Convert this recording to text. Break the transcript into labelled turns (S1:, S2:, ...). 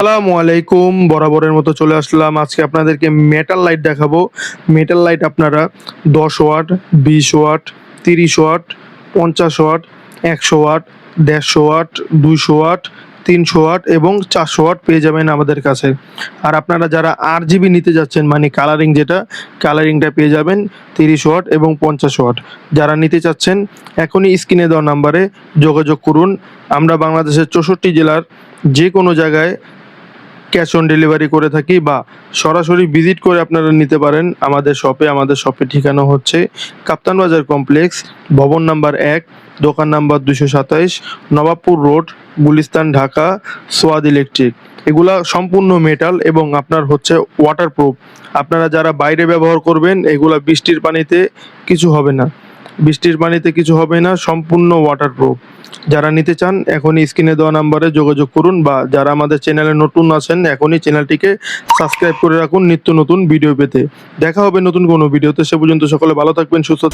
S1: আসসালামু আলাইকুম। বরাবরের মতো চলে আসলাম। আজকে আপনাদেরকে মেটাল লাইট দেখাবো। মেটাল লাইট আপনারা 10 watt, 20 watt, 30 watt, 50 watt, 100 watt, 150 watt, 200 watt, 300 watt এবং 400 ওয়াট পেয়ে যাবেন আমাদের কাছে। আর আপনারা যারা RGB নিতে যাচ্ছেন, মানে কালারিং যেটা, কালারিংটা পেয়ে যাবেন 30 ওয়াট এবং 50 ওয়াট। যারা নিতে চাচ্ছেন এখনই স্ক্রিনে দেওয়া নাম্বারে যোগাযোগ করুন। আমরা বাংলাদেশের 64 জেলার যে কোনো জায়গায় ক্যাশ অন ডেলিভারি করে থাকি, বা সরাসরি ভিজিট করে আপনারা নিতে পারেন আমাদের শপে। আমাদের শপের ঠিকানা হচ্ছে কাপ্তান বাজার কমপ্লেক্স, ভবন নাম্বার 1, দোকান number 227, Nawabpur road, Gulistan, Dhaka. Swad electric. এগুলা সম্পূর্ণ মেটাল এবং আপনার হচ্ছে ওয়াটারপ্রুফ। আপনারা যারা বাইরে ব্যবহার করবেন, এগুলা বৃষ্টির পানিতে কিছু হবে না। বৃষ্টির পানিতে কিছু হবে না, সম্পূর্ণ ওয়াটারপ্রুফ। যারা নিতে চান এখনই স্ক্রিনে দেওয়া নাম্বারে যোগাযোগ করুন, বা যারা আমাদের চ্যানেলে নতুন আছেন এখনই চ্যানেলটিকে সাবস্ক্রাইব করে রাখুন নিত্য নতুন ভিডিও পেতে। দেখা হবে নতুন কোনো ভিডিওতে। সে পর্যন্ত সকলে ভালো থাকবেন, সুস্থ